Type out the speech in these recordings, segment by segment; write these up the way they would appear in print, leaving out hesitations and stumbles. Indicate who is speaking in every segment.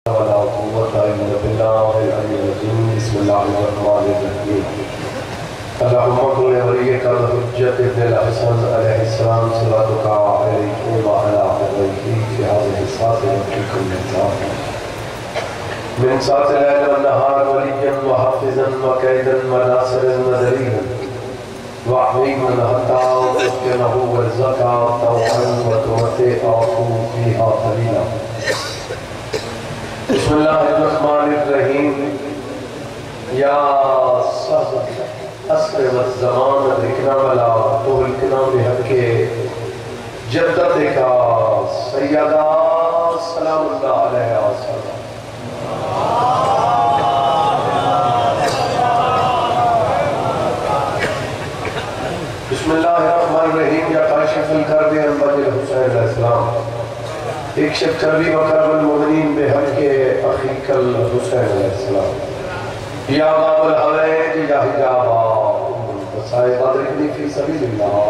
Speaker 1: ولا قوة إلا بالله العلي العظيم. بسم الله الرحمن الرحيم. اللهم صل وليك الحجة ابن الحسن عليه السلام صلاتك عليه وعلى آله في هذه الساعة وفي كل ساعة من ساعة الليل والنهار وليا وحافظا وكيدا وناصرا ودليلا وحميما حتى تسكنه والزكاة طوعا وتمتعه فيها قليلا. بسم الله الرحمن الرحيم. يا صاحب عصر والزمان ذکرنا والا تہلکنا بحق جدت کا سیدہ سلام اللہ علیہ وسلم. بسم اللہ الرحمن الرحیم. یا کاشف الکرب عن وجه الحسین علیہ السلام. اکشف کربی و کرب المؤمنین بحق اخیک الحسین علیہ السلام. یا باب الحویج یا حجابا وسائے بدرکنی فی سبیل اللہ.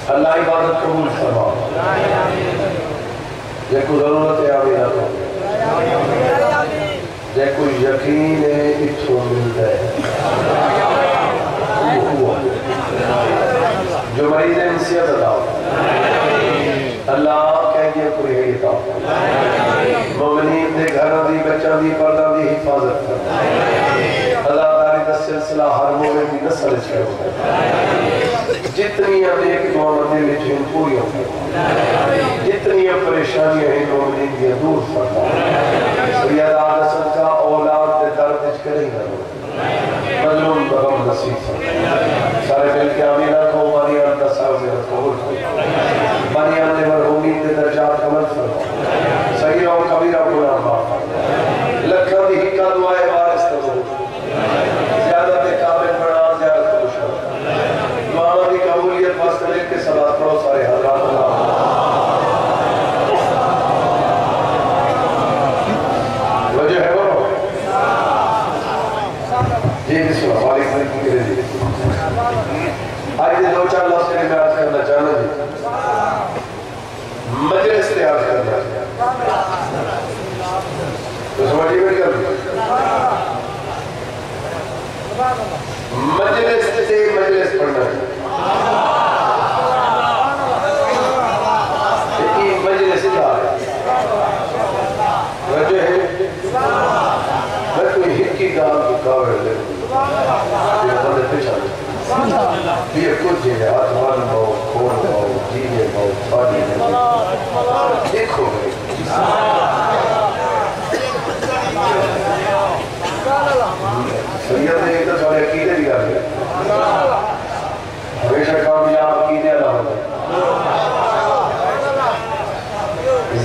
Speaker 1: اللہ عبادت قبول فرما. یہ کوئی ضرورت ہے آمینہ کو جے کوئی یقین ہے اتھو ملتا ہے. جو مریض ہے انسیت عطا اللہ کہہ کوئی ہے عطا. مومنین دے گھروں دی بچوں دی پردوں دی حفاظت کر. اللہ داری دا سلسلہ ہر مومن دی نسل چھے ہوتا ہے. جتنی نیک دعاؤں دے لچھیں پوری ہوتا ہے. جتنی پریشانیاں ہیں مومنین دی دور فرما. سید آدھسن کا اولاد دے درد اچھ کریں گا مظلوم بغم نصیب فرما. سارے مل کے آمینہ کو بانیان دا سازیت قبول فرما. بانیان دے مرحومین دے درجات عمل فرما. صغیرہ و کبیرہ گناہ معاف فرما. لکھا دی ہی کا دعائے وارث تظہور. زیادہ دے کامل بڑا زیادہ خوش ہو. دعاوں دی قبولیت واسطے لے کے صلات پڑھو سارے حضرات اللہ. وجہ ہے وہ جی بسم اللہ علیکم علیکم کرے جی. آج دے دو چار لفظ کے میں آج کرنا چاہنا جی. مجلس سے آج کرنا تو سمجھے میں کر مجلس سے مجلس پڑھنا ہے. یہ مجلس کیا ہے وجہ ہے میں کوئی ہٹ کی گال کو کاور لے یہ بندے پیچھا لے یہ کچھ ہے آتمان باؤ کھون باؤ جینے باؤ پانی باؤ دیکھو گئے سید نے ایک تو عقیدے بھی کر گیا. ہمیشہ کامیاب عقیدے اللہ ہوتا ہے.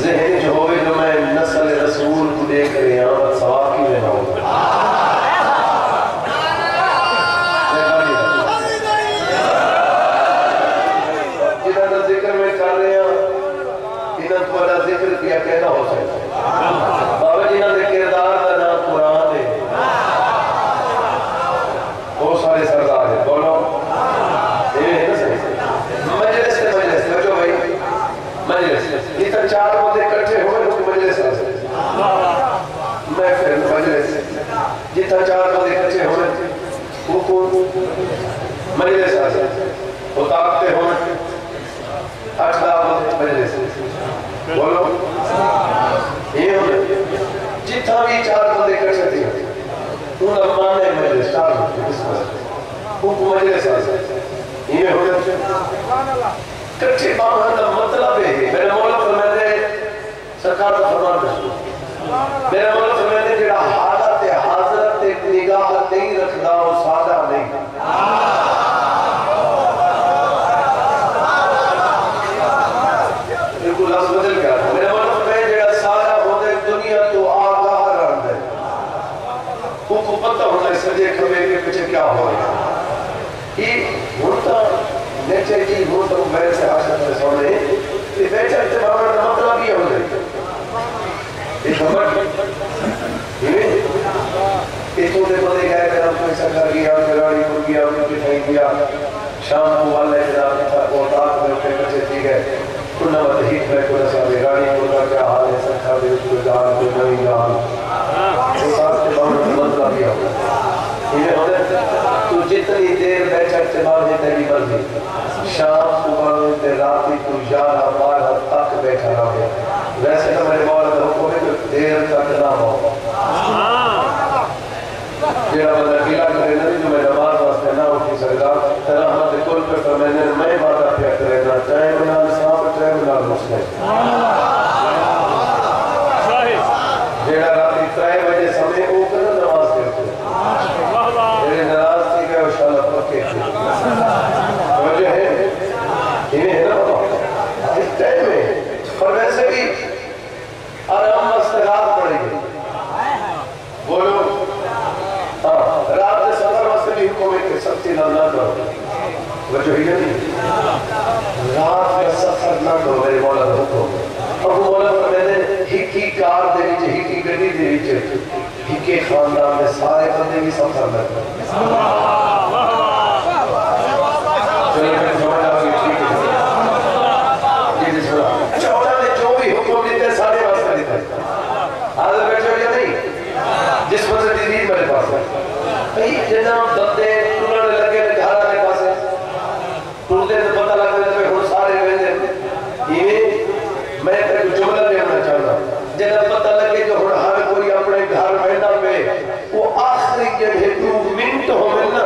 Speaker 1: ذہن جو ہوئے جو میں نسل رسول کو دیکھ رہے ہیں آمد سواب کی لینا ہوگا. جنہاں ذکر میں کر رہے ہیں انہاں کو بڑا ذکر کیا کہنا ہو سکتا ہے. بابا جنہاں دے کردار کا نام قرآن ہے وہ سارے سردار ہیں. بولو مجلس سے مجلس بچو بھائی مجلس یہ تو چار بندے کٹھے ہوئے اس کی مجلس آسے محفل مجلس جتنا چار بندے کٹھے ہوئے وہ کون مجلس آسے وہ طاقتے ہوئے 8 بندے مجلس. بولو یہ ہوئے جتنا بھی چار بندے کٹھے تھے ان امانے مجلس چار بندے وہ مجلس آسے یہ ہوئے کچھے باہر کا مطلب ہے. میرے مولا فرمائے سرکار کا فرمان رسول میرے مولا فرمائے جڑا حالت حاضرت ایک نگاہ نہیں رکھنا وہ سادہ نہیں. بالکل لفظ بدل کیا میرے مولا فرمائے جڑا سادہ ہوتا ہے دنیا تو آگاہ رہتا ہے. وہ کو پتہ ہوتا ہے سجے کھبے کے پیچھے کیا ہو رہا ہے. یہ ہوتا نیچے جی ہو تو میرے سے حاصل سے سونے یہ بیٹھا اتباہ کا مطلب یہ ہو جائے. یہ خبر یہ تو دے بندے گئے سکر گیا گراڑی کو گیا کٹھائی گیا شام کو والے جناب تھا وہ تاک میں اٹھے بچے تھی گئے کنہ مدہیت میں کنہ سا گراڑی کو کا کیا حال ہے سکھا دے اس کو جان کو نوی جان وہ تاک کے باؤں کو مطلع گیا انہیں ہونے تو جتنی دیر بیٹھا اجتماع ہے تیری مرضی شام کو والے راتی تو یارہ بارہ تک بیٹھا رہا ہے ویسے تو میرے مولا کا حکم ہے کہ دیر تک نہ ہو جیڑا بندہ گیلا کرے نبی جو میں نماز واسطے نہ اٹھی سکتا رحمت کل پہ فرمائنے میں وعدہ پیا کرنا چاہے منال صاحب چاہے منال مسلم جیڑا راتی 3 بجے سمے او کرنا نماز کرتے جیڑے ناراض تھی گئے انشاءاللہ پکے تھے وجہ ہے انہیں ہے نا اس ٹائم میں اور ویسے بھی آرام مستقات پڑے گی بولو رات نے سفر واسطے بھی حکم ہے کہ سختی نہ کرو وجہ ہی نہیں رات میں سفر نہ کرو میرے مولا کا حکم ابو مولا فرماتے ہکی کار دے وچ ہکی گڈی دے وچ ہکی خاندان میں سارے بندے بھی سفر نہ کرو چلو میں سمجھ آ گئی ٹھیک ہے یہ جس طرح چوڑا نے جو بھی حکم دیتے سارے واسطے دیتے حاضر بیٹھے ہو یا نہیں جس وجہ تدید میرے پاس ہے کئی جناب دبدے ٹوڑنے لگے نے گھر آنے پاس ہے ٹوڑتے تو پتہ لگنے لگے ہوں سارے ویندے یہ میں ایک جملہ دینا چاہتا جناب پتہ لگے جو ہوں ہر کوئی اپنے گھر ویندہ پہ وہ آخری جڑے 2 منٹ ہو ملنا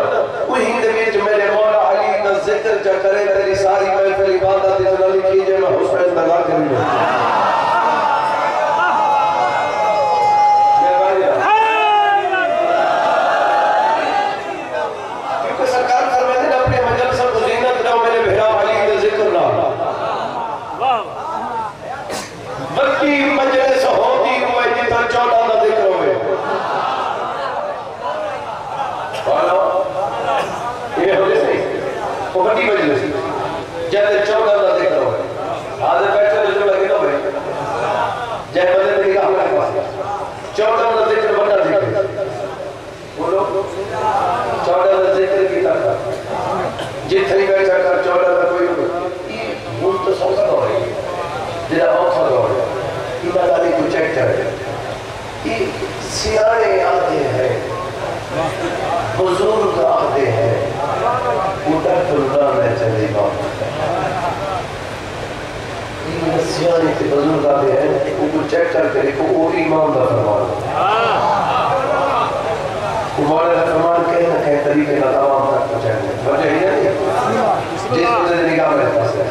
Speaker 1: وہی دمیج میرے مولا علی کا ذکر جا کرے تیری ساری محفل عبادت اتنا لکھی جائے میں حسین لگا کروں سیانے آتے ہیں بزرگ آتے ہیں اٹھا اللہ میں چلے گا سیانے کے بزرگ آتے ہیں ان کو چیک کر کے دیکھو وہ امام کا فرمان ہمارے فرمان کہیں نہ کہیں طریقے کا تمام تک پہنچائیں وجہ ہی نہیں جس وجہ نگاہ میرے پاس ہے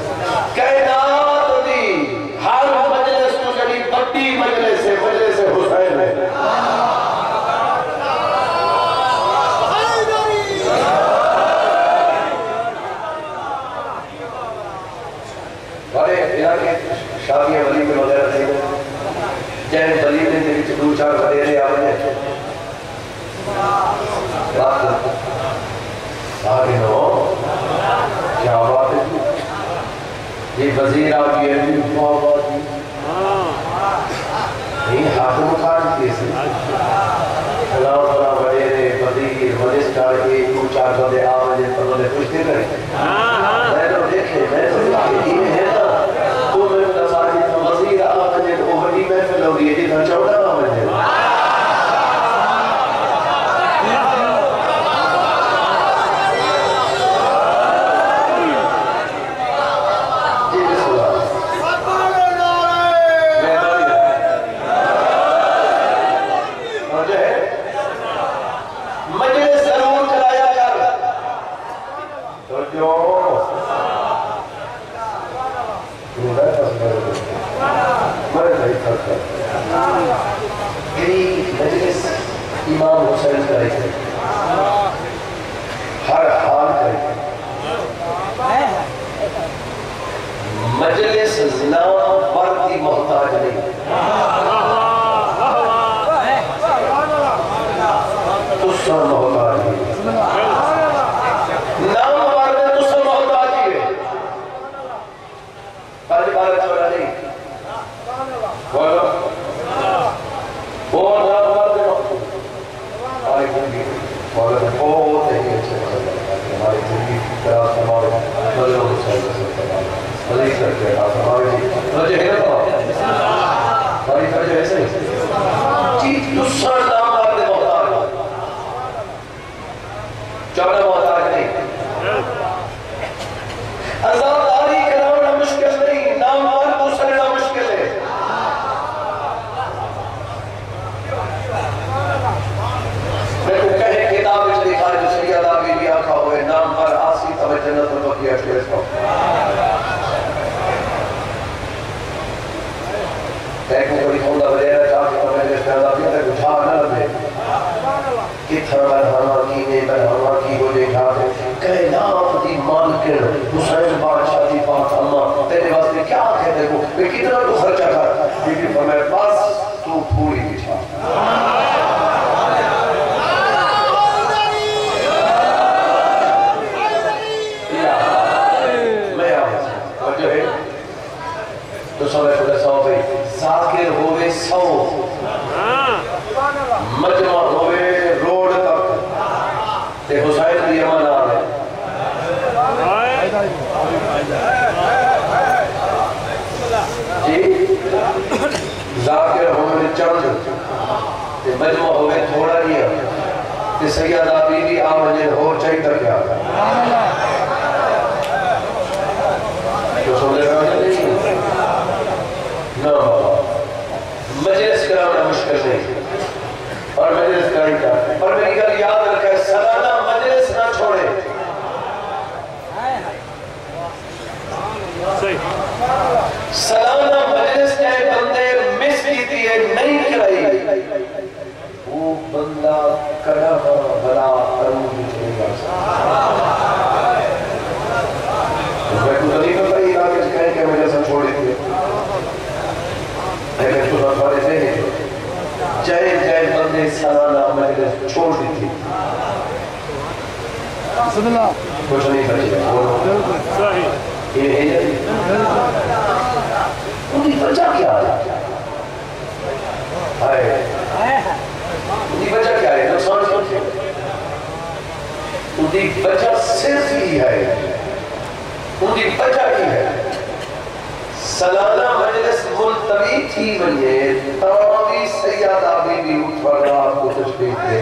Speaker 1: کائنات دی ہر مجلس کو جڑی بڑی مجلس حسین ہے بڑے علاقے شادیاں ولی میں وغیرہ تھے جہاں ولی نے دے وچ 2-4 وڈیرے آوے رات آگے نو کیا بات ہے یہ وزیر آپ یہ بھی بات نہیں حاکم کھاڑ کیسے اللہ تعالیٰ وڈیرے وزیر مجلس کھاڑ کے 2-4 بندے آوے پر بندے پوچھتے کریں میں تو دیکھے میں تو یہ ہے نا تو میں تصاویر وزیر آوے وہ بڑی محفل ہو گئی ہے جتنا چوڑا آوے امام حسین کرے تھے ہر حال کرے مجلس زنا پردی محتاج نہیں اس سے محتاج نہیں نام مارنے تو سے محتاج ہی ہے آج بارہ چھوڑا نہیں بولو وہ نام مارنے محتاج مولا نے بہت ہی اچھے ہماری زندگی کی طرح ہمارے مدروں کو سہل مزید کر کے ہمارے رجے ہے ہماری فرج ایسے چیز دوسرا نام آتے محتاج چوڑا محتاج نہیں عزاداری کرانا مشکل نہیں نام آر دوسرنا مشکل ہے میں کو کہے کتاب اس لکھا ہے جو سید آگے بھی آکھا ہوئے نام پر آسی تمہیں جنت میں بقیہ شیئر کو ایک میں کوئی خوندہ بلیرہ چاہتے ہیں میں جس پیدا بھی ہے کچھ آگ نہ لگے کتھر برہانا کی نے برہانا کی وہ دیکھا کہے نام دی مالکر حسین بادشاہ دی بات اللہ تیرے واسطے کیا کہتے کو میں کتنا تو خرچہ کر لیکن فرمائے بس تو پوری بچھا تو سوے خدا سوے ذاکر ہوئے سو مجمع ہوئے روڈ تک تے حسین بھی امان آ رہے جی ذاکر ہوئے چند تے مجمع ہوئے تھوڑا لیا تے سیدہ بی بی آمجن ہو چاہی تک کیا تو سونے رہا نہیں مجلس کرانا مشکل نہیں اور مجلس کریں کا اور میری گل یاد رکھے سالانہ مجلس نہ چھوڑے سالانہ مجلس کے بندے مس کی دیئے نہیں کرائی وہ بندہ کڑا بلا ارون بھی چلے گا میں کو نہیں پتہ ہی آگے کہیں کہ مجلس چھوڑی تھی لیکن تو رفارے سے نہیں جائے جائے بندے سالانہ مجلس چھوڑ دی تھی کچھ نہیں بچے یہ ہے ان کی وجہ کیا ہے ان کی وجہ کیا ہے نقصان سمجھے ان کی وجہ صرف ہی ہے ان کی وجہ کی ہے سالانہ مجلس ملتوی تھی بنیے تمامی سیادہ بی بی اٹھوڑ آپ کو تشبیح دے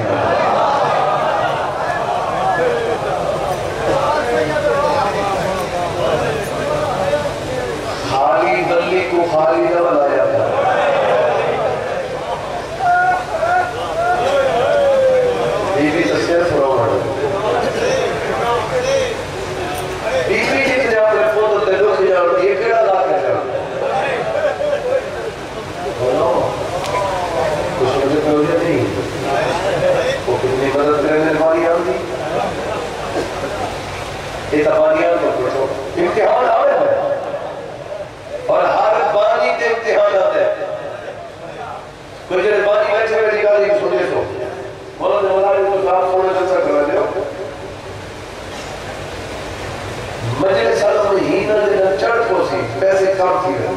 Speaker 1: خالی بلی کو خالی نہ بنایا تھا بی بی سے صرف روڑ بی بی جتنے آپ نے پوندر دلوں کی جاؤ یہ کڑا لا کر جاؤ کچھ مجھے توجہ نہیں وہ کتنی مدد کرنے والی آنی یہ تبانیاں کو پوچھو امتحان آئے ہیں اور ہر بانی تے امتحان آتے ہیں کوئی جنہیں بانی بیٹھے ہوئے نکالی سنجھے تو مولا نے مولا نے تو صاحب سوڑے جلسہ کرا دے مجلس علم مہینہ دینا چڑھ کو سی پیسے کام تھی رہے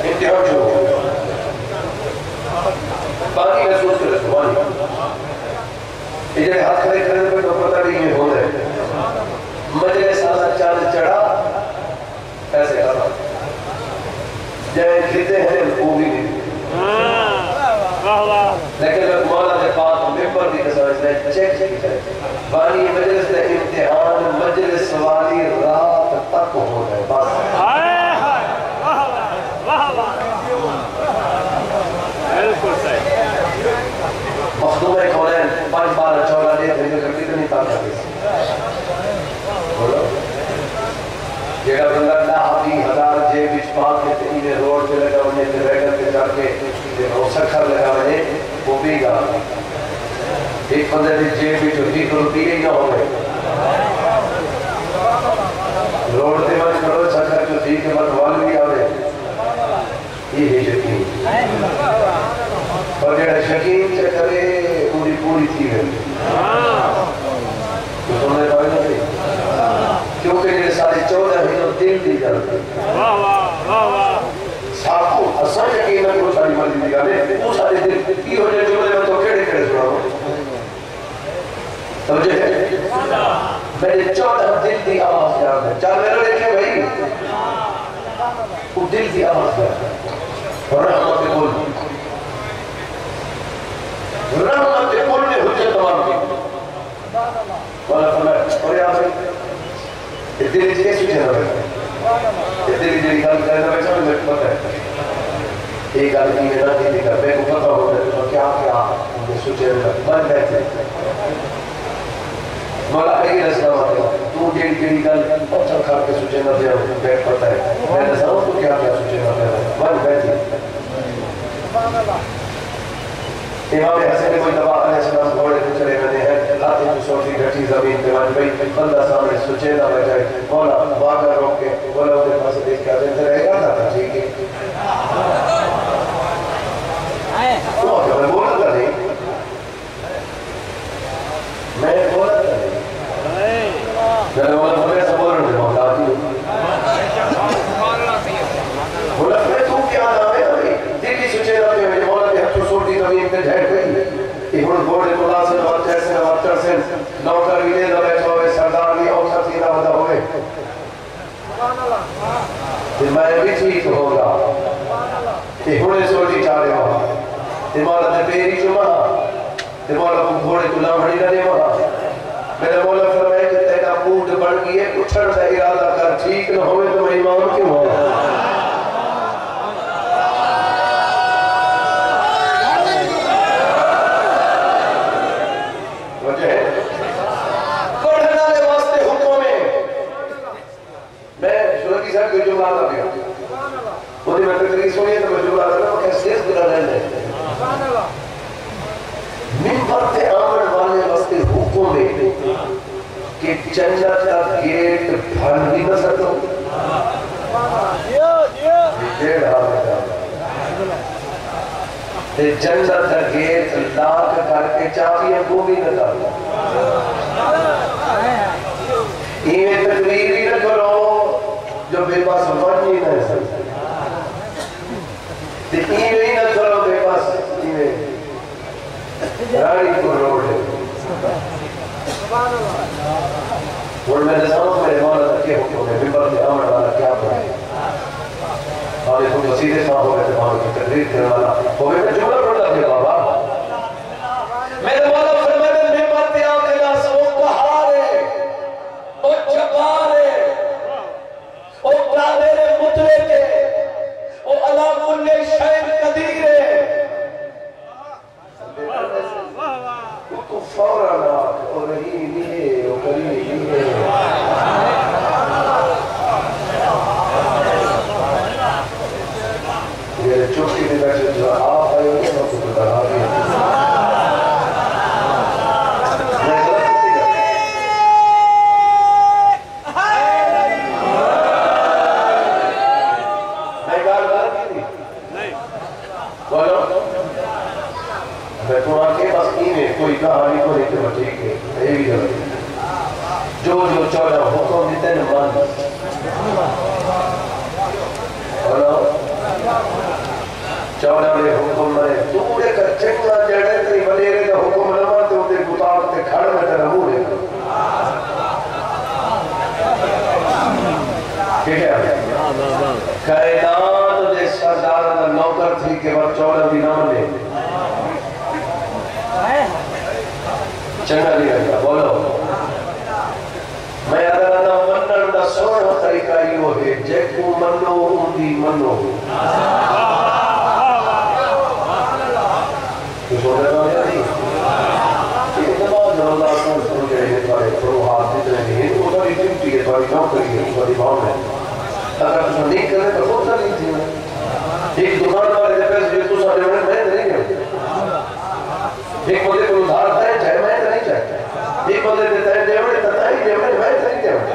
Speaker 1: امتحان جو ہو بانی محسوس کرے تو بانی یہ جنہیں ہاتھ کھڑے کرنے پر تو پتہ نہیں یہ ہو رہے مجلس علم چاند چڑھا پیسے کھڑا جائے کھتے ہیں وہ بھی نہیں لیکن جب مولا نے پاک ممبر دی قسم نے چیک کی ہے بانی مجلس نے امتحان مجلس والی رات تک ہو گئے بس مخدوم کونین 5 12 14 دے دے کر کتنی طاقت ہے بولو جگہ بندہ اللہ بھی 1000 جے بچ پاک کے تینے روڈ پہ لگا انہیں تے ریڈر پہ جا کے وہ سکھر لگا انہیں وہ بھی گا ایک بندے نے جے بچ جو روپیے ہی نہ ہو گئے روڈ تے مجھ کرو سکھر جو تھی کہ مت وال بھی آوے یہ ہے یقین اور جڑا شکین سے کرے پوری پوری تھی ہے تو سننے پائے نہ تھی کیونکہ جڑے سارے 14 ہی دل دی جلتے ساکو اساں یقین نہ کو ساری مرضی دی گل ہے وہ سارے دل کی ہو جائے جملے میں تو کیڑے کیڑے سناؤ سمجھے میرے 14 دل دی آواز یاد ہے چل میرا دیکھے بھائی وہ دل دی آواز یاد ہے رحمت کل رحمت کل نے حجت تمام کی والا فرمایا اور یہاں سے دل جی کیسے چاہنا ہے دل جی گل کرنا ہے سمجھ میں پتہ ہے ایک گل کی ہے نا کہ دیکھا میں کو پتہ ہو گیا تو کیا کیا میں سوچے بن بیٹھے مولا آئی رسلام آتے ہیں تو جیڑی جیڑی گل اچھا کھا کے سوچے نہ دیا بیٹھ پتہ ہے میں نے سامن تو کیا کیا سوچے نہ دیا بن بیٹھے امام حسن کوئی دبا علیہ السلام گھوڑے کو چلے میں نے ہے ہاتھی کو سوٹی گھٹی زمین پہ مجھ بھئی بندہ سامنے سوچے نہ بیٹھے مولا باغا روک کے بولا ہوتے پاس دیکھ کے آتے رہے گا تھا ٹھیک ہے وہ آگے میں بولا تھا نہیں میں بولا تھا نہیں میں نے بولا تھا ایسا بول رہے مولا آتی بولا میں تو کیا نام ہے ابھی دلی سوچے نہ پہ میرے مولا کے ہاتھوں سوٹی زمین پہ جھیٹ گئی کہ ہن گھوڑے کو لاسن اور چیسن اور چرسن نوکر بھی لے نہ بیٹھا ہوئے سردار بھی اوسط ہی نہ ودا ہوئے کہ میں بھی ٹھیک ہوگا کہ ہنے سوٹی چاڑے وہاں کہ مولا نے پیری چما کہ مولا کو گھوڑے کو لامڑی نہ دے وہاں میرے مولا فرمائے کہ تیرا موڈ بڑھ گئی ہے اٹھن کا ارادہ کر ٹھیک نہ ہوئے تو میں امام کیوں ہوں ممبر پہ آمن والے واسطے حکم ہے کہ جنت کا گیٹ بھن بھی نہ سکتا ڈیڑھ جنت کا گیٹ لاک کر کے چابیاں کو بھی نہ ڈالو یہ تقریر ہی نہ کرو جو بے پاس بن ہی نہ سکتے یہ نہیں نہ کرو بے پاس رانی کو روڈ ہے اور میں نے سامن میرے مولا تک کے حکم ہے ممبر کے آمن والا کیا پڑھے آنے کو وسیلے صاحب ہو گئے تھے وہاں کی تقریر کرنے والا ہو گئے تھے جملہ پڑھتا تھے بابا میرے مولا فرمائے ممبر پہ آگے لا سو کہارے او جبارے او قادر مطلق او علا کل شیء قدیر تو فوراً او رحیم ہے او کریم ہے یہ چوکی میں بیٹھے جو آپ آئے ہوئے میں کو بتا رہا ہے کوئی کہانی کو نہیں تو ٹھیک ہے یہ بھی غلط جو 14 حکم دیتے ہیں مان اور 14 میں حکم میں تو دے کر چنگا جڑے تے وڈیرے دا حکم نہ مان تے اودے مطابق تے کھڑ میں تے رہو دے ٹھیک ہے کائنات دے سردار دا نوکر تھی کہ وہ 14 بھی نہ منے چنگا نہیں رہتا بولو میں اگر انا منن دا سونا طریقہ یہ ہے جے کو منو اندی منو تو سونے نہ نہیں یہ نماز روزہ کون سمجھے ہیں تھوڑے فروحات جتنے نہیں ہیں وہ تھوڑی ڈیوٹی ہے تھوڑی نوکری ہے تھوڑی بھاؤں ہے اگر تم نہیں کرے تو خود نہیں تھی ایک دکان والے دے پیسے جو تو سارے ہونے میں نہیں گئے ایک بندے کو ادھار دائیں چاہے میں نہیں چاہتا ایک بندے دیتا ہے دیوڑے تتائی دیوڑے میں نہیں دیوڑے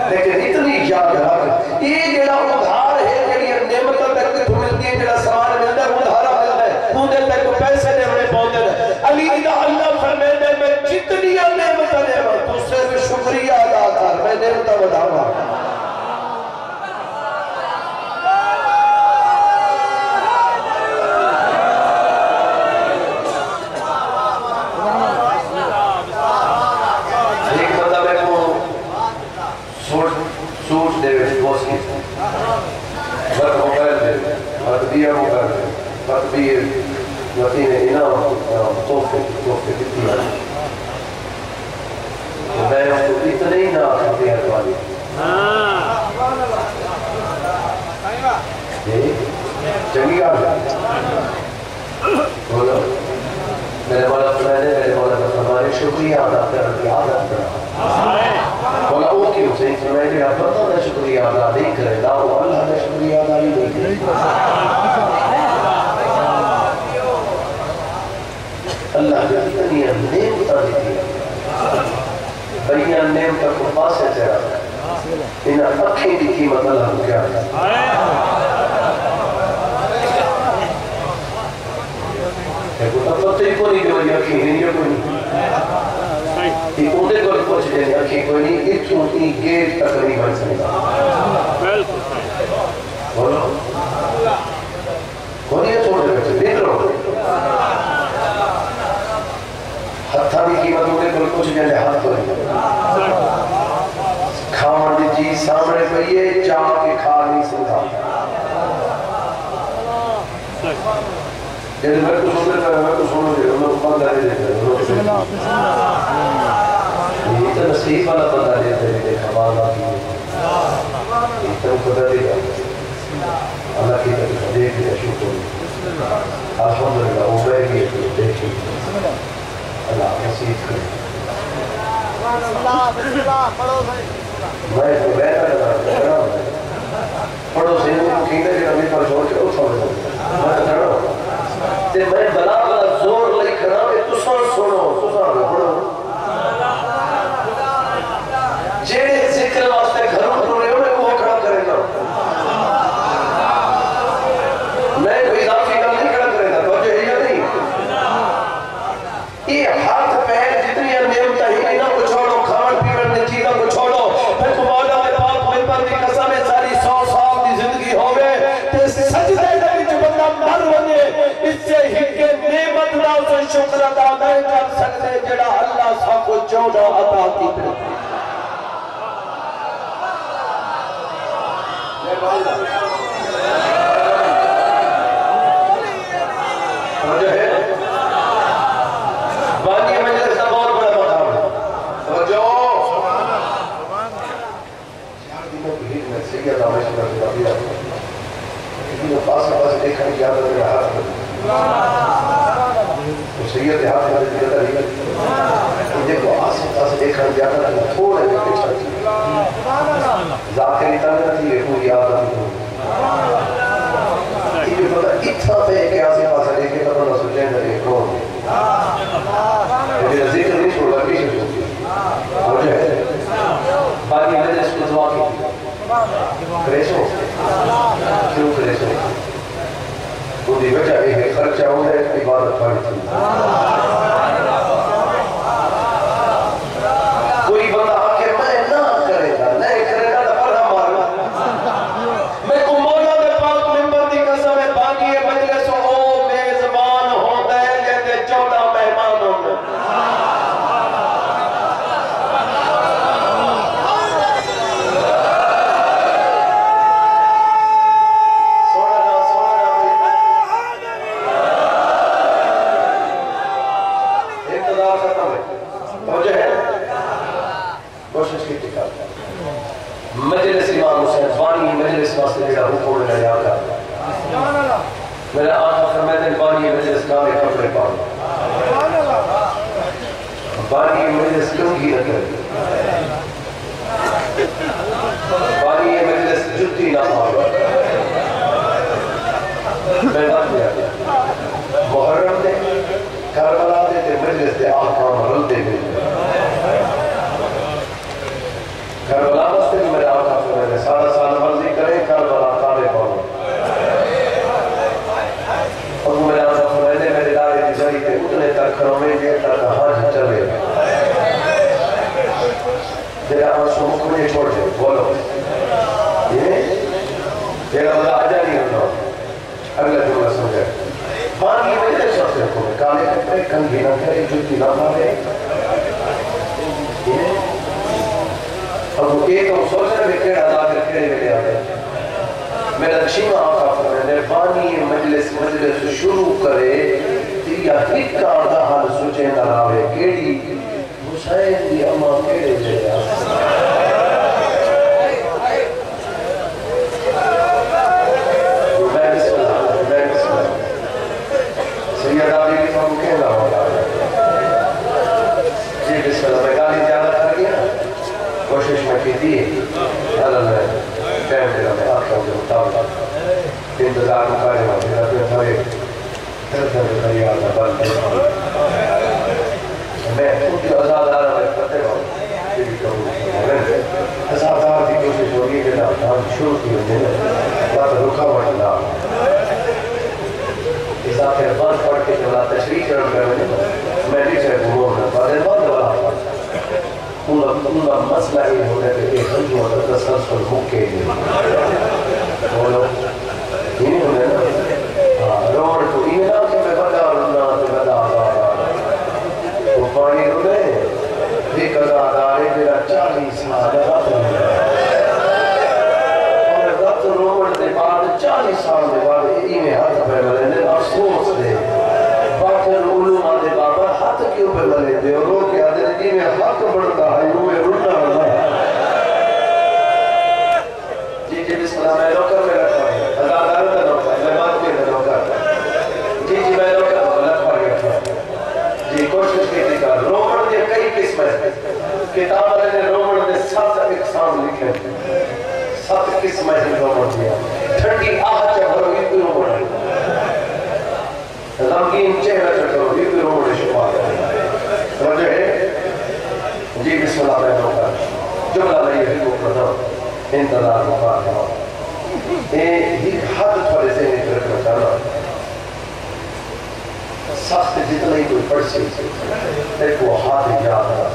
Speaker 1: لیکن اتنی یاد رکھ یہ جڑا ادھار ہے جڑی نعمت تک تو ملتی ہے جڑا سامان ملتا ہے ادھارا ملتا ہے اندر تک پیسے دیوڑے پہنچے ہیں علی اللہ فرمیدے میں جتنی نعمت نعمت تو صرف شکریہ ادا کر میں نعمت بتاؤں وقتی نے انعام تحفے کتنی ہے میں اس کو اتنے ہی نہ آخر دیر والی چنگی آگے بولو میرے مولا فرمائے میرے مولا فرمائے شکریہ ادا کرنے کی عادت بنا مولا وہ کیوں سے فرمائے کہ آپ بندہ نے شکریہ ادا نہیں کرے لا وہ اللہ نے شکریہ ادا نہیں کرے اللہ نے اتنی نعمت دی بڑیاں نعمتوں کو پاسے چڑھا ان اکھیں کی قیمت اللہ کو کیا ہے پتہ ہی کوئی نہیں کہ وہ اکھیں نہیں ہے کوئی نہیں یہ اندھے کو پوچھ جائیں اکھیں کوئی نہیں اتنی اتنی گیٹ تک نہیں بن سکتا بولو کوئی نہیں چھوڑ دے بچے دیکھ رہو ہتھا بھی قیمت اندھے کو پوچھ جائیں ہاتھ کو نہیں کھاؤں دی چیز سامنے پہ یہ چاہ کے کھا نہیں سکتا جیسے میں تو سننے پر میں تو سننے دے میں تو بندہ نہیں دیتے یہ تو نصیب والا بندہ دیتے ہیں دیکھا مالا کی یہ تو قدر دے گا اللہ کی طرف دیکھ دیا شکر الحمدللہ وہ بے گئے تو دیکھیں اللہ نصیب کرے میں تو بیٹھا لگا پڑھو سے انہوں کی نہ کہ نبی پر چھوڑ کے اٹھا میں تو کھڑا ہوں تے میں بلا بلا زور لئی کھڑا میں تسان سنو تسان پڑھو جیڑے ذکر واسطے گھروں پر رہے ہوئے وہ کھڑا کرے گا میں کوئی اضافی کام نہیں کھڑا کرے گا تو جو ہے یا نہیں یہ ہاتھ پیر جتنی نعمت ہی نہ کو چھوڑو کھان پیون نے چیزوں کو چھوڑو پھر کو مولا میں پاک میں پر دی قسم ساری 100 سال دی زندگی ہوے تے سجدے دے وچ بندہ مر ونے اس سے ہکے نعمت نال سے شکر ادا نہیں کر سکتے جڑا اللہ سب کو چوڑا عطا کیتے سید ہاتھ میں دیتا نہیں دیکھو آسے پاسے دیکھا جاتا ہے تھوڑے میں پیچھا ذاکری تنگ نہیں ہے کوئی یاد نہیں یہ پتہ اتنا پہ کہ آسے پاسے دیکھے تو بندہ سوچیں گے کون ہے ذکر نہیں چھوڑا پیچھے چھوڑا اور جو ہے باقی میں نے اس کو دعا کی کریسو کیوں کریسو وہ دی وجہ ہے خرچہ ہوتا ہے عبادت پڑھتی کوئی بندہ آکے میں نہ کرے گا نہیں کرے گا تو پر ہمارا میں کو مولا دے پاک ممبر دی قسم ہے باقی مجلس او میزبان ہوتا ہے جیسے 14 مہمان ہوتے مجلس امام حسین بانی مجلس واسطے جڑا حکم نے لیا کر میرا آقا فرماتے ہیں بانی مجلس کالے کپڑے پاؤ بانی مجلس کنگھی نہ کرے بانی مجلس جتی نہ پاؤ میں بات دیا محرم دے کربلا دے تے مجلس دے آقام رل دے گئے کربلا بستے بھی میرے آقا فرمائے سارا سال مرضی کریں کربلا تابے پاؤں اور وہ میرے آقا فرمائے میرے دارے کی ذریعے تے اتنے تک کرومیں دیر تک حج چلے تیرا آنسو مکھنے چھوڑ دے بولو یہ تیرا بلا آجا نہیں ہونا اگلا جملہ سمجھے بانی مجلس واسطے کو کالے کپڑے کنگھی نہ کرے جتی نہ پاوے اب وہ ایک ہم سوچنے میں کیڑا داخل کیڑے میں لیا ہے میرا چیمہ آقا فرمائے بانی مجلس شروع کرے یا ہکا دا حال سوچے نہ راوے کیڑی حسین دی اماں کیڑے لے آ سید علی کی فہم کہنا ہوگا جی بسم اللہ میں گالی زیادہ کر گیا کوشش میں کی دی اللہ نے ٹائم دینا میں آپ کے مطابق انتظار مکارے ہوں میرا پھر تھوڑے پھر خریال میں بند میں خود کی ازادار میں پتے ہوں ازادار کی کوشش ہوگی کہ ہم شروع کی ہوتے ہیں یا تو رکھا ہوا نہ اس آخر بند پڑھ کے جب تشریح کرنے کرنے میں نہیں چاہے گھوموں میں بعد بند والا انہا مسئلہ یہ ہونے کہ ایک ہنجو ہوتا تسلسل مکے گئے بولو یہ نہیں ہونے نا روڑ تو یہ نہ کہ میں بدا رنا تو بدا آدھا وہ پانی رونے ایک ازادارے میرا 40 سال غط رونے اور غط روڑ دے بعد 40 سال دے بعد ایمیں ہاتھ پہ ملے افسوس دے باقر علوم آدھے بابا ہاتھ کیوں پہ ملے دے اور روڑ کے آدھے جی میں حق بڑھتا ہے روئے رڑنا اللہ جی جی بسم اللہ میں روکر میں رکھا ہے ازادار کا روکا ہے میں بات کے روکا جی جی میں روکر غلط پڑھ گیا جی کوشش کی تھی کر رومن دے کئی قسم ہے کتاب والے نے رومن دے 7 اقسام لکھے 7 قسم ہے رومن دیا ٹھنڈی آہ چکرو یہ کوئی رومن ہے غمگین چہرہ چکرو یہ کوئی رومن شمار ہے سمجھے ہے جی بسم اللہ میں روکا جملہ میں یہ کو پڑھا انتظار مقام ایک حد تھوڑے سے نہیں کرنا چاہنا سخت جتنا ہی کوئی پڑھ سکتے ایک وہ حد یاد رہا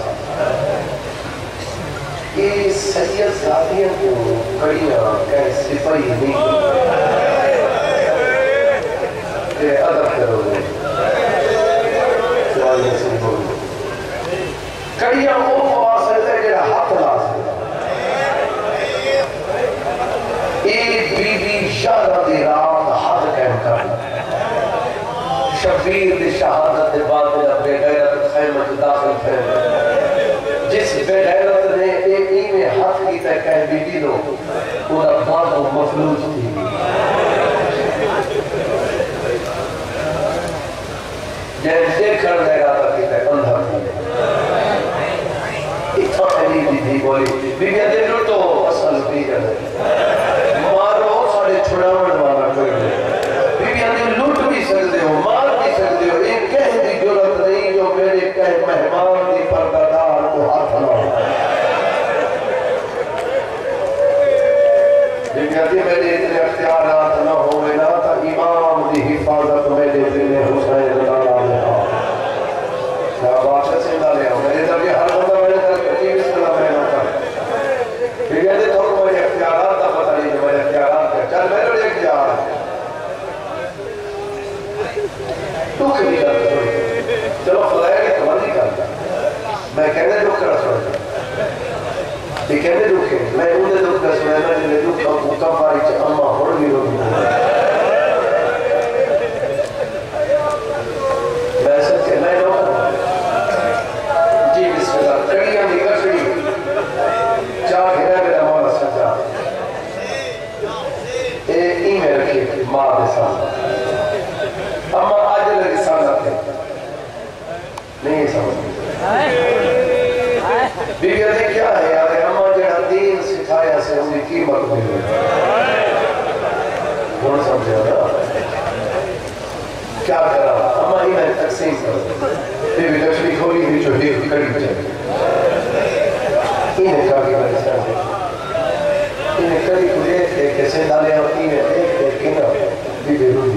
Speaker 1: یہ سید ذاتیاں کو کڑیاں کہیں سپاہی نہیں کہ ادب کرو گے سوال نصیب ہو گئے کڑیاں وہ فواصل ہے جنہا حق لازم ایک بی بی شاہ دی رات حد قائم کرنا شبیر دی شہادت دے بعد میں بے غیرت خیمت داخل تھے جس بے غیرت نے ایک ایمیں حق کی تکہ بی بی دو پورا بعد و مفلوج تھی جیسے دیکھر لگا تھا کہ تک اندھر تھی اتھا علی دی دی بولی بی بی دے لو تو اصل بھی جانے مارو ساڑے چھڑاوڑ والا کوئی نہیں بی بی دے لوٹ بھی سکتے ہو مار بھی سکتے ہو ایک کہہ دی جرت نہیں جو میرے کہہ مہمان دی پردادار کو ہاتھ نہ ہو بی بی میرے اتنے اختیارات نہ ہوئے نا تا امام دی حفاظت میرے دل حسین اللہ نے کیا بادشاہ سے نہ لیا میرے دل یہ ہر بندہ میرے دل کٹی بسم اللہ میں نہ کر یہ کہتے تو میرے اختیارات کا پتہ نہیں جو میرے اختیارات کا چل میرے لے کے آ تو کبھی کرتا تھوڑی چلو خدایہ کی تمہاری کرتا میں کہنے دکھ کر سوڑ جا یہ کہنے دکھ ہے میں انہیں دکھ کر سوڑ میں جنہیں دکھ کا بھوکا پاری چا اممہ ہوڑ بھی رو بھی میں سب کے میں روکا جی بسم اللہ کڑیاں بھی کچھڑی چاہ گھرہ میرا مولا سجا میں رکھے ماں دے ساتھ اما آجل رسالت ہے نہیں سمجھ بی بی نے کیا ہے یار اما جڑا دین سکھایا سے ان کی قیمت ملی کون سمجھا نا کیا کرا اما انہیں تقسیم کر بی بی لکشمی کھولی ہوئی جو ایک کڑی چاہیے انہیں کہا کہ میں سمجھا انہیں کڑی کو دیکھ دے کہ سیدانے ہوتی ہیں ایک ایک کنہ بی بی روی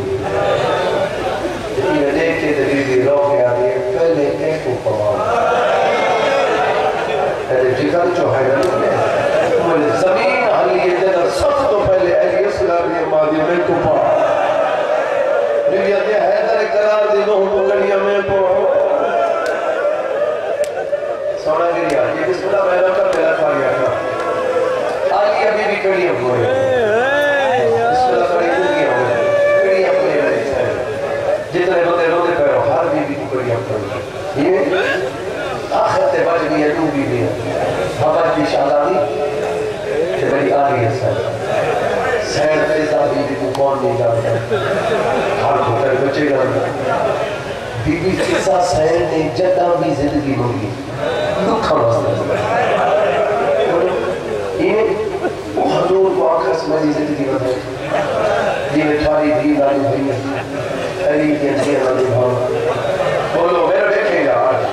Speaker 1: انہیں دیکھ کے بی بی رو کے آدھی ہے پہلے ایک کو پوانا ایسے جگل جو ہے مجھے زمین حلیے دینا سب تو پہلے ایلی اسلامی مادی میں کو پانا نبیت حیدر قرار دنوں کو کڑیاں میں پانا سونا گریا یہ بسم اللہ میں رکھا میرا کھا گیا تھا آگی ابھی بھی کڑیاں ہوئے بسم اللہ کڑیاں ہوئے کڑیاں ہوئے جتنے روتے روتے پہ ہر پڑی یہ آخر تے بچ گئی ہے ڈوبی بھی ہے بابا کی شہزادی کہ میری آ رہی ہے سیر فیضا بی بی کو کون نہیں جانتا ہر بھوکر بچے گا بی بی فیضا سیر نے جدہ بھی زندگی ہوگی لکھا واسطہ یہ حضور کو آخر سے میری زندگی بتائی یہ میٹھاری بھی لالی بھئی ہے علی کے اندھے والی بھاؤ بولو میرا دیکھیں گا آج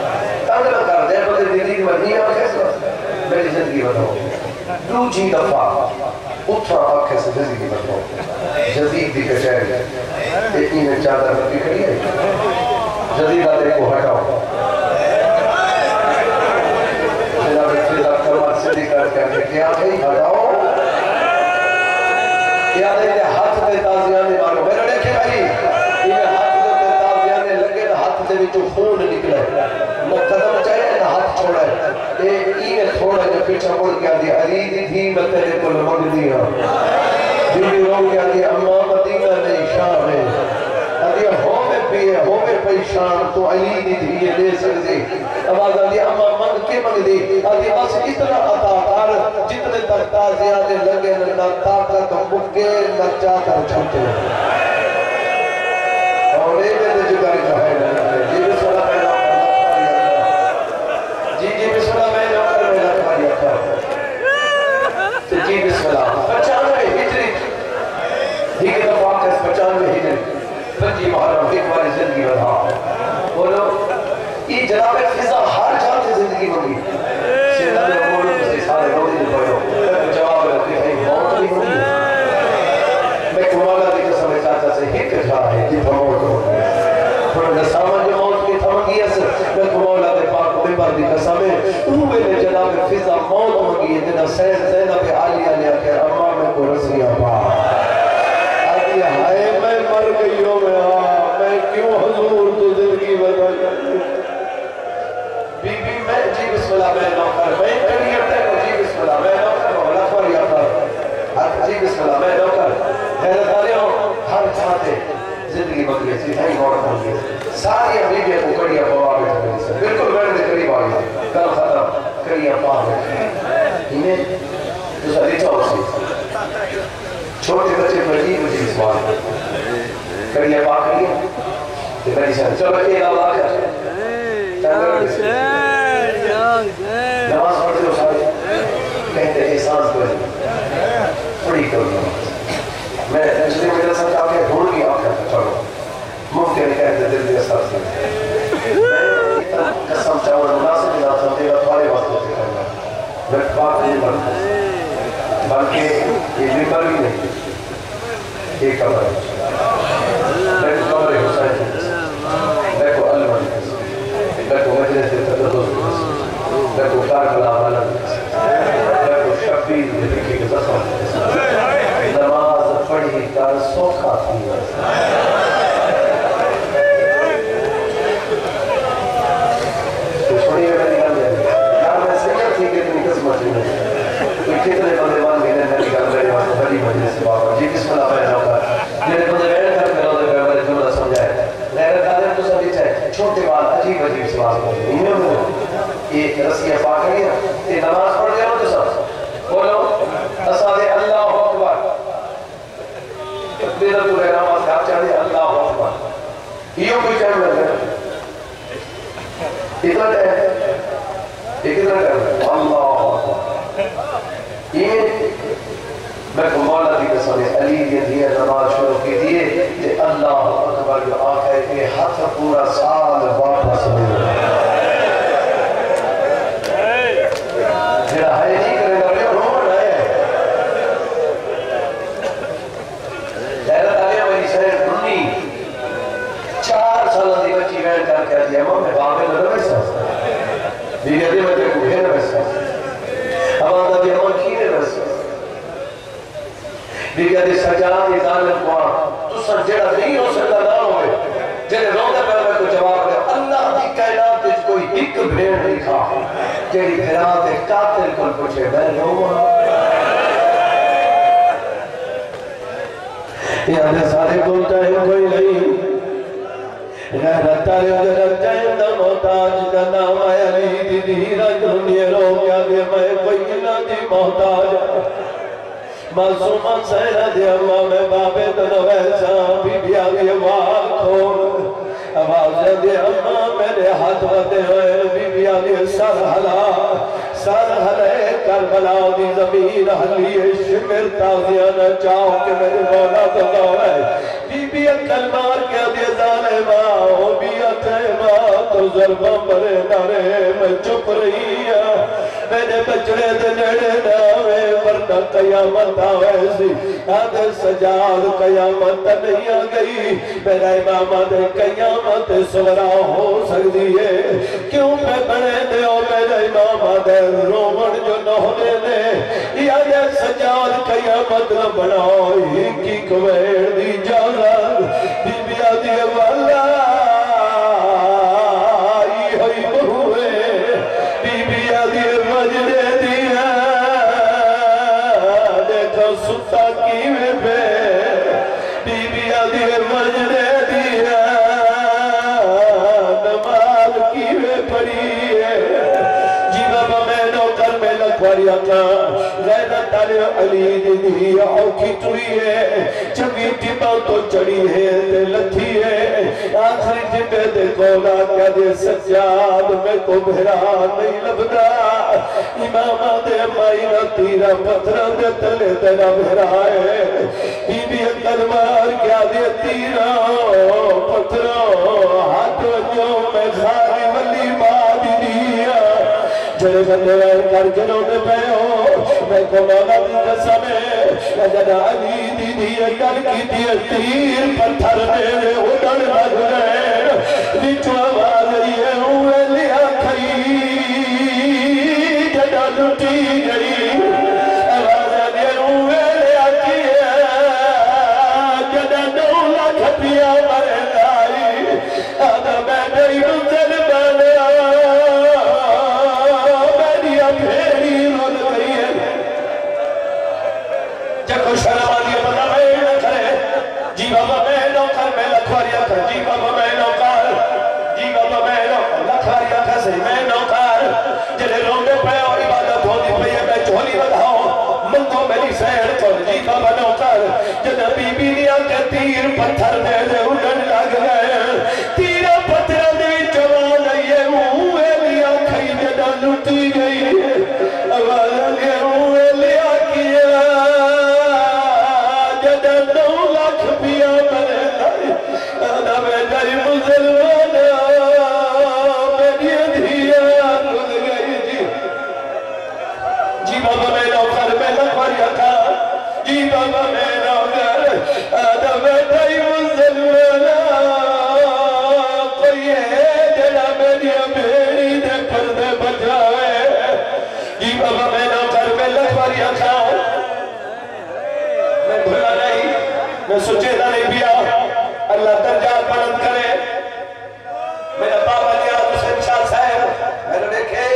Speaker 1: تنگ نہ کر دیں بلے زندگی میں نہیں آخر میری زندگی بتاؤ دوجی دفعہ اتھا آنکھیں سے زندگی بتاؤ جدید دی کچھر اتنی میں چادر رکھی کھڑی ہے جدید آدھے کو ہٹاؤ جناب فیضا کرمات صدی کر کے کیا گئی ہٹاؤ کیا دے ہاتھ دے تازیانے مارو میرا دیکھے بھائی یہ ہاتھ دے تازیانے لگے نہ ہاتھ دے بھی خون نکلے نہ قدم چاہے نہ ہاتھ چھوڑے یہ تھوڑا جو پیچھا بول کیا دیا علی دی تھی میں تیرے کو لمگ دیا بیوی رو کیا دیا اماں مدینہ نہیں شام ہے ادھیا ہومے پیئے ہومے پئی شام تو علی دی تھی یہ لے سکتے آواز آدھی اماں منگ کے منگ دی آدھی بس اتنا عطا کر جتنے تک تازیانے لگے نہ طاقت مکے نہ چاہتا چھوٹے اور اے میں نے جگہ کا ہے جی بسم اللہ میں جی بسم اللہ میں نوکر میں لکھائی اکھا جی بسم اللہ 95 ہجری دیکھ دفعہ کس 95 ہجری 25 محرم ایک باری زندگی بڑھا بولو یہ جناب فضا ہر جاتے زندگی ہوگی سیدہ میں بولو کسی سارے روزی نے پڑھو جواب رکھتے ہیں موت نہیں ہوگی میں کمالا دی قسم چاچا سے ہی کجا ہے جی موت ہوگی پھر نسامن جو موت کی تھمگی ہے میں کمالا دے پاک ممبر دی قسم ہے اوہ نے جناب فضا موت ہوگی ہے جنہ سید زینب عالیہ لیا کہ اماں میں کو رسیہ پا آدھی ہائے میں مر گئی ہوں میں کیوں حضور تو زندگی بتا کرتی بی بی میں جی بسم اللہ میں نوکر میں کریئر تک جی بسم اللہ میں نوکر مولا پر یا پر جی بسم اللہ میں نوکر حیرت آلے ہوں ہر چاہتے زندگی بکلی سی نہیں موڑ پہنگی ساری بیبیاں کو کڑیا پوا بیٹھا گئی سے بالکل بیٹھ دے قریب آگئی کل ختم کڑیا پوا بیٹھا انہیں تو ساری چاہو سی چھوٹے بچے مجید مجھے سوال کڑیا پوا کریے کہ بڑی ساری چلو ایک آواز ہے نماز پڑھتے ہو سارے کہتے ہیں احساس کریں پڑھی کرو نماز میں پچھلے مجلسہ چاہ کے بھول گیا آپ کہتا چلو مفتی نے کہتے دل دیا ساتھ سے میں اتنا قسم چاہوں مناسب نہ سمجھے گا تمہارے واسطے سے کرنا میں پاک نہیں بنتا بلکہ یہ ممبر بھی نہیں ایک قبر ہے میں کو قبر حسین میں کو علم میں کو مجلس تقدس میں کو کارکلا ملن میں کو شبیر زندگی کے زخم نماز پڑھی کر سوکھا تھی تو چھوڑی میں میری گل ہے یار میں سیکر تھی کہ اتنی قسمت نہیں کوئی کتنے بندے مان گئے میری گل میرے واسطے بڑی مجلس بابا جی بسم اللہ میں نوکر میرے بندے بیٹھ کر کے روزے پہ میرے جملہ سمجھائے لہر قادر تو سبھی چاہے چھوٹے بات عجیب عجیب سوال کرتے ہیں انہوں نے یہ رسیہ پاک ہے یہ نماز پڑھ لیا تو سب بولو اسادے اللہ اکبر تقدیر تو رہنا نماز آپ چاہتے ہیں اللہ اکبر یہ کوئی ٹائم لگ رہا ہے اتنا ٹائم یہ کتنا ٹائم ہے اللہ اکبر یہ میں کو مولا دی قسم علی کے دیئے نماز شروع کی دیئے کہ اللہ اکبر جو آخر کے ہاتھ پورا سال واپس ہوئے جڑا ہے نہیں کرے گا رومن ہے حیرت آیا میری شہر دنی 4 سالہ دی بچی وین کر کے دیا ماں میں باقی نہ ویسا دیگر دی بچے کو ہے نہ ویسا اب آتا دی ہمان کی نہ ویسا دیگر دی سجاد دی ظالم کو تو سجدہ نہیں ہو سکتا نہ ہوئے جنہیں روندہ پہلے کو جواب دے اللہ دی کائنات جس کوئی ایک بھیڑ نہیں کھا تیری بھیرات قاتل کل پوچھے میں روما یہاں سارے بولتا ہے کوئی نہیں غیرت غیرت چاہیے دا محتاج دا نام ہے علی دی رجل یہ رو کیا دے میں کوئی نہ دی محتاج معصومہ سہرہ دے اللہ میں بابے تنویسا بی بی آگے وال کھول آواز دے اللہ میرے ہاتھ بتے ہوئے بی بی آگے سر ہلے کربلا دی زمین حلی شمر تازیاں چاہو کہ میرے مولا تو ہے بی بی اکل مار کے دے ظالمہ او بی اتیمہ تو ظلمہ برے نارے میں چپ رہی ہے میرے بچڑے دے نیڑے ناوے ورنہ قیامت آویسی آدھے سجاد قیامت نہیں آگئی میرا امامہ دے قیامت سورا ہو سکتی ہے کیوں میں بڑے دے او میرا امامہ دے رومن جو نہونے دے یا یہ سجاد قیامت نہ بڑھائی کی کویر دی جاگر بی بی آدھی والا آئی ہوئی بہوے بی بی آدھی مجدے دیا دیکھو ستا کیوے پہ بی بی آدھی مجدے دیا نماز کیوے پڑی ہے جی بابا میں نوکر میں لکھواری آتا غیرت علی علی دی آنکھی توئی ہے چمی ٹیپا تو چڑی ہے دے لتھی ہے آخری ٹیپے دے کولا کیا دے سجاد میں کو بھرا نہیں لبدا امامہ دے مائنہ تیرا پتھرہ دے تلے تیرا بھرا ہے بی بی اکل مار کیا دے تیرا پتھرہ ہاتھ جو میں خاری ولی مادی دیا جڑے بندے رہے کر جنوں نے پہو میں کو مولا دی قسمیں جد علی دی دی کر کی دی تیر پتھر میرے اڑن لگ گئے نیچو آواز یہ ہوئے لیا کھئی جد لٹی گئی آواز یہ ہوئے لیا کیا جد نولا کھپیا مرے لائی آدھا میں نہیں منزل بنا بھیڑی رول گئی ہے جکو شرم آدھی بنا میں نہ کرے جی بابا میں نوکر میں لکھواریا کر جی بابا میں نوکر جی بابا میں نوکر لکھواریا کر سی میں نوکر جلے روندے پہ اور عبادت ہوتی پہ یہ میں چولی بدھاؤں منگو میری سیر کر جی بابا نوکر جنہ بی بی لیا کے تیر پتھر میں دے اڑن لگ گئے تیر پتھر دے جوان یہ ہوئے لیا کھئی جنہ لٹی گئی آواز یہ ہوئے لیا کیا جدہ 9 لاکھ پیا مرے لائی آدھا میں جائی مسلمان میری دھیا رل گئی جی بابا میں نوکر میں لکھواریا تھا جی بابا میں نوکر آدھا میں جائی مسلمان کوئی ہے جنہ میری بھیڑی دے پردے بجائے جی بابا میں نوکر میں لکھواریا تھا میں بھلا نہیں میں سچے نہ نہیں پیا اللہ درجات بلند کرے میرا بابا نیا حسین شاہ صاحب میں نے دیکھے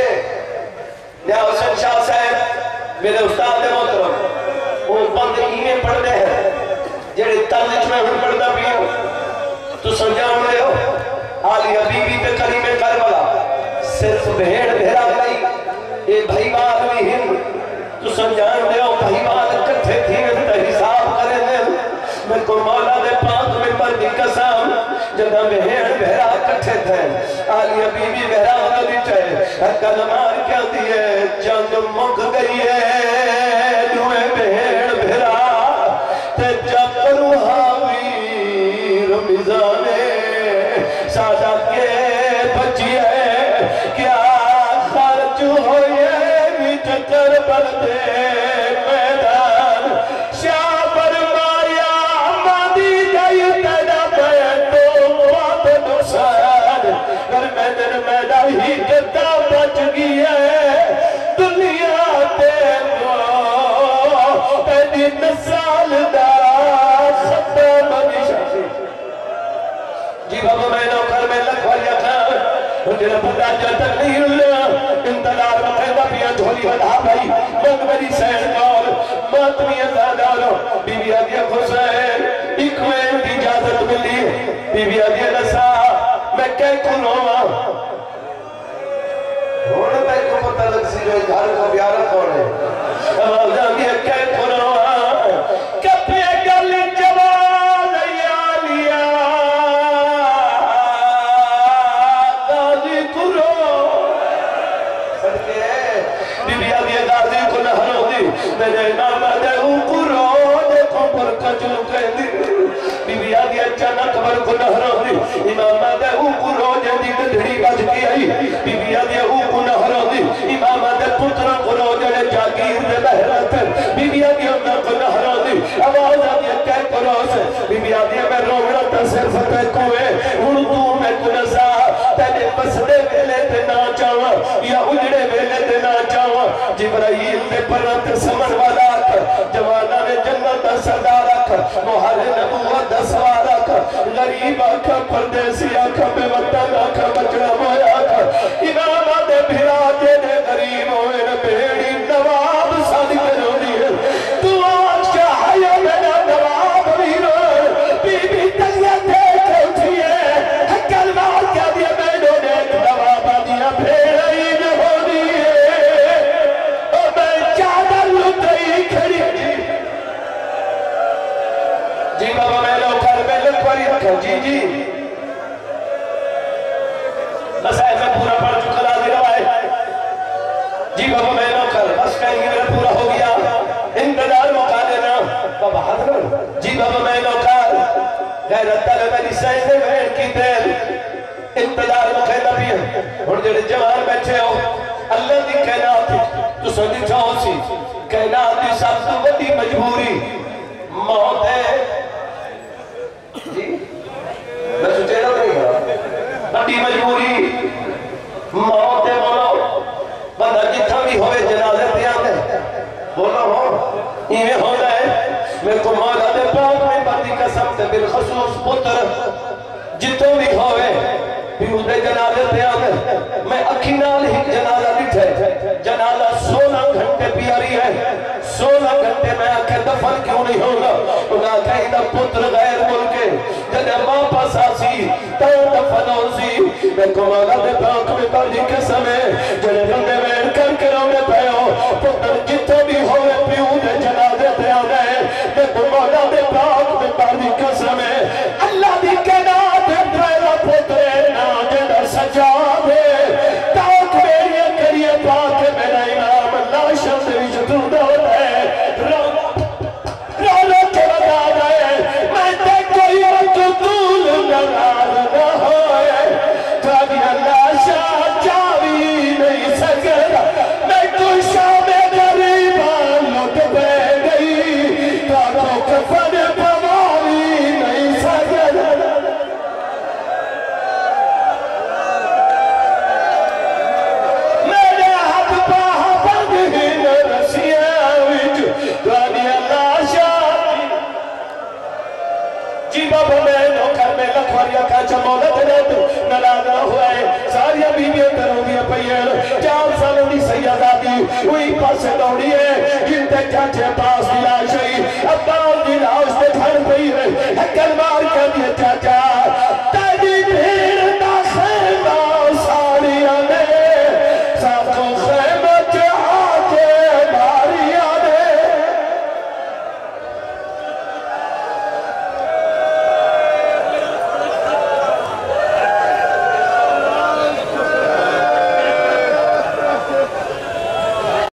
Speaker 1: نیا حسین شاہ صاحب میرے استاد محترم وہ بند ایمیں پڑھنے ہیں جیڑے تنج میں ہوں پڑھنا بھی ہوں تو سمجھاؤں رہے ہو آلی حبیبی پہ کریم کربلا صرف بھیڑ بھیرا گئی اے بھائی بات بھی ہند تو سمجھائیں دے ہو بھائی بات کتھے تھی میں حساب کرے دے میں کو مولا دے پانچ میں پر دی قسم جنہ بھیڑ بھیرا کتھے تھے آلی حبیبی بھیرا گلی چاہے کلمار کیا دیئے جنگ مک گئی ہے دوئے بھیڑ بھیرا تے جب روحاوی رمضانے سادہ کے بچی ہے کیا خرچ ہوئے چکر بلدے میدان شاہ برمایا مادی جائی تیرا بیٹو مواد نقصان گر میدن میدہ ہی کتا بچ گیا ہے دنیا تیرو تیری نسال دا ختم نشاشی جی بابا میں نوکر میں لکھواریا تھا جنہ پتا جاتا نہیں اللہ انتظار مقیدہ پیا جھولی بڑھا بھائی مگ میری سین کال ماتمی ازادارو بی بی آدیا خسین ایک وین کی اجازت ملی بی بی آدیا نسا پتہ لگ سی جو گھر کو پیارا کون ہے آواز آگی ہے کہ قرآن کپے گل جوال یالیا غازی قرآن صدقے بی بی آگی ہے غازی کو نہرو دی میرے امام آدھے قرآن دیکھو پر کچلو کہہ دی بی بی آگی ہے چانا کبر کو نہرو دی امام آدھے قرآن جدی دھڑی بج کی آئی بی بی آدھے کو نہرو دی امام آدھے پترہ قرآن جڑے جاگیر دے بہرات بی بی آدھے امام کو نہرو دی آواز آدھے کہہ قرآن سے بی بی آدھے میں روڑا تا صرف تے کوئے اردو میں کنسا تینے پسدے ویلے تے نا چاہاں یا اجڑے ویلے تے نا چاہاں جبرائیل تے پرات سمن والا جوانا نے جنت سردار محل نبوت سوار غریب آکھا پردیسی آکھا بے وطن آکھا بچڑا مویا آکھا امام آدھے بھرا دینے غریب ہوئے بھیڑی نواب صادق رونی ہے تو آج کیا حیا میرا نواب ویرو بی بی تلیہ دیکھ اٹھی ہے کلمات کیا دیا بیڈوں نے ایک نواب آدیا بھیڑی نہونی ہے اور میں چادر لٹائی کھڑی جی بابا میں لوکر میں لکھوری رکھا جی مسائل میں پورا پڑھ چکا لازی روائے جی بابا میں لوکر بس کہیں گے میرا پورا ہو گیا انتظار موقع دینا بابا حضر جی بابا میں لوکر غیرت طلب علی سیدے وین کی دل انتظار موقع نبی ہے اور جڑے جوان بیٹھے ہو اللہ دی کہنات تو سنی چاہو سی کہنات دی سب تو وڈی مجبوری موت ہے جی میں سوچے نہ نہیں بڑی مجبوری موت ہے بولو بندہ جتھا بھی ہوئے جنازے پیان ہے بولو ہو یہ ہونا ہے میرے کو مولا دے پاک میں بڑی قسم سے بالخصوص پتر جتھو بھی ہوئے بھی اندے جنازے پیان ہے میں اکھینال ہی جنازہ دکھے جنازہ 16 گھنٹے پیاری ہے 16 گھنٹے میں آکے دفن کیوں نہیں ہوگا انہاں کہیں دا پتر غیر ملکے جنہیں ماں پاس آسی تو دفن ہوسی میں کو مولا دے پاک میں بڑی قسم ہے جنہیں بندے وین کر کے رونے پہ ہو پتر جتنے بھی ہوئے پیوں دے جنازے تے آنے میں کو مولا دے پاک میں بڑی قسم ہے اللہ دی کہنات ہے پہلا پتر نا جنہ سجا دے تاک میری کریے پاک میرا امام اللہ شمس وجدو دور ہے رولو کے بتا گئے میں تے کوئی مقتول نراز نہ ہوئے کبھی اللہ شاہ جاوی نہیں سکتا میں تو شام غریبان لٹ پہ گئی کاروں کفن پواری نہیں سکتا میرے ہاتھ پاہ بند ہی رسیاں وچ کبھی اللہ شاہ جی بابا میں نوکر میں لکھواریا کا چمولت رہتو نلانا ہوا ہے ساریا بیویاں کروں دیا پہیل 4 سالوں دی سیادہ دی وہی پاس دوڑی ہے جن تے چاچے پاس دیا